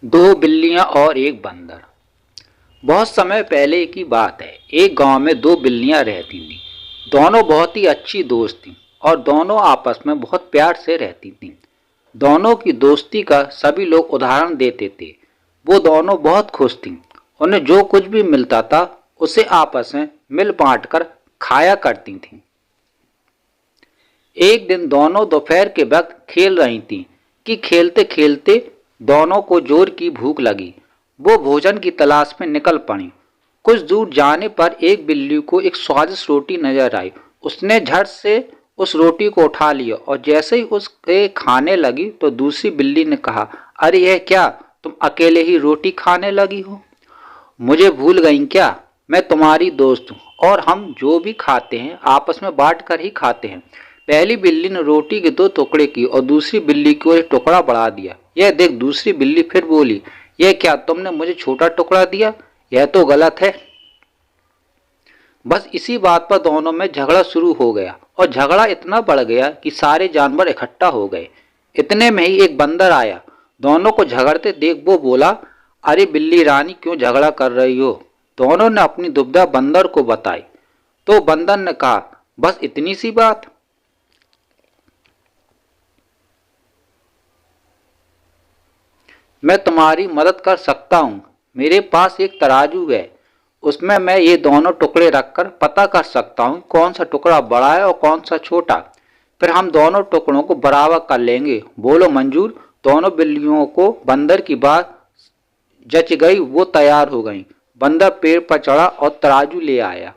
दो बिल्लियां और एक बंदर। बहुत समय पहले की बात है। एक गांव में दो बिल्लियां रहती थीं। दोनों बहुत ही अच्छी दोस्त थीं और दोनों आपस में बहुत प्यार से रहती थीं। दोनों की दोस्ती का सभी लोग उदाहरण देते थे। वो दोनों बहुत खुश थीं। उन्हें जो कुछ भी मिलता था उसे आपस में मिल बांट कर खाया करती थीं। एक दिन दोनों दोपहर के वक्त खेल रही थीं कि खेलते खेलते दोनों को जोर की भूख लगी। वो भोजन की तलाश में निकल पड़ी। कुछ दूर जाने पर एक बिल्ली को एक स्वादिष्ट रोटी नजर आई। उसने झट से उस रोटी को उठा लिया और जैसे ही उसके खाने लगी तो दूसरी बिल्ली ने कहा, अरे यह क्या, तुम अकेले ही रोटी खाने लगी हो? मुझे भूल गई क्या? मैं तुम्हारी दोस्त हूँ और हम जो भी खाते हैं आपस में बांट कर ही खाते हैं। पहली बिल्ली ने रोटी के दो टुकड़े किए और दूसरी बिल्ली को एक टुकड़ा बढ़ा दिया। यह देख दूसरी बिल्ली फिर बोली, यह क्या, तुमने मुझे छोटा टुकड़ा दिया? यह तो गलत है। बस इसी बात पर दोनों में झगड़ा शुरू हो गया और झगड़ा इतना बढ़ गया कि सारे जानवर इकट्ठा हो गए। इतने में ही एक बंदर आया। दोनों को झगड़ते देख वो बोला, अरे बिल्ली रानी, क्यों झगड़ा कर रही हो? दोनों ने अपनी दुविधा बंदर को बताई। तो बंदर ने कहा, बस इतनी सी बात? मैं तुम्हारी मदद कर सकता हूँ। मेरे पास एक तराजू है, उसमें मैं ये दोनों टुकड़े रखकर पता कर सकता हूँ कौन सा टुकड़ा बड़ा है और कौन सा छोटा। फिर हम दोनों टुकड़ों को बराबर कर लेंगे। बोलो मंजूर? दोनों बिल्लियों को बंदर की बात जच गई। वो तैयार हो गई। बंदर पेड़ पर चढ़ा और तराजू ले आया।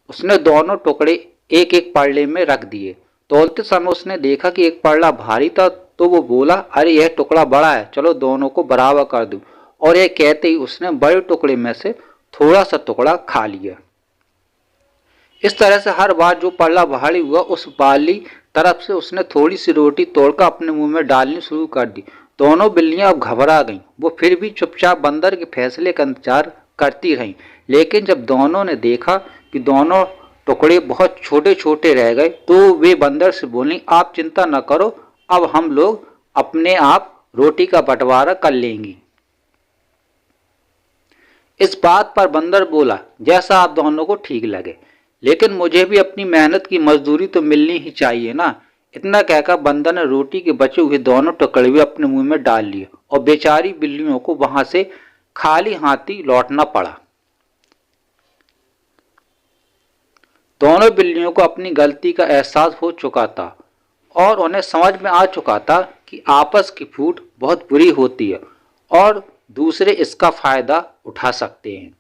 उसने दोनों टुकड़े एक एक पल्ले में रख दिए। तौलते समय उसने देखा कि एक पल्ला भारी था, तो वो बोला, अरे यह टुकड़ा बड़ा है, चलो दोनों को बराबर कर दूं। और यह कहते ही उसने बड़े टुकड़े में से थोड़ा सा टुकड़ा खा लिया। इस तरह से हर बार जो पल्ला भारी हुआ उस वाली तरफ से उसने थोड़ी सी रोटी तोड़कर अपने मुंह में डालनी शुरू कर दी। दोनों बिल्लियां अब घबरा गईं। वो फिर भी चुपचाप बंदर के फैसले का इंतजार करती रहीं। लेकिन जब दोनों ने देखा कि दोनों टुकड़े बहुत छोटे छोटे रह गए तो वे बंदर से बोली, आप चिंता न करो, अब हम लोग अपने आप रोटी का बंटवारा कर लेंगी। इस बात पर बंदर बोला, जैसा आप दोनों को ठीक लगे, लेकिन मुझे भी अपनी मेहनत की मजदूरी तो मिलनी ही चाहिए ना। इतना कहकर बंदर ने रोटी के बचे हुए दोनों टुकड़े भी अपने मुंह में डाल लिए और बेचारी बिल्लियों को वहां से खाली हाथी लौटना पड़ा। दोनों बिल्लियों को अपनी गलती का एहसास हो चुका था और उन्हें समझ में आ चुका था कि आपस की फूट बहुत बुरी होती है और दूसरे इसका फायदा उठा सकते हैं।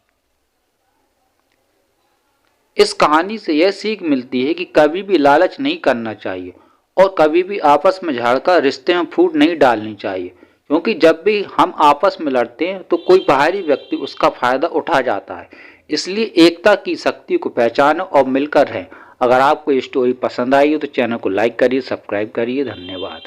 इस कहानी से यह सीख मिलती है कि कभी भी लालच नहीं करना चाहिए और कभी भी आपस में झगड़कर रिश्ते में फूट नहीं डालनी चाहिए, क्योंकि जब भी हम आपस में लड़ते हैं तो कोई बाहरी व्यक्ति उसका फायदा उठा जाता है। इसलिए एकता की शक्ति को पहचानो और मिलकर रहें। अगर आपको ये स्टोरी पसंद आई हो तो चैनल को लाइक करिए, सब्सक्राइब करिए। धन्यवाद।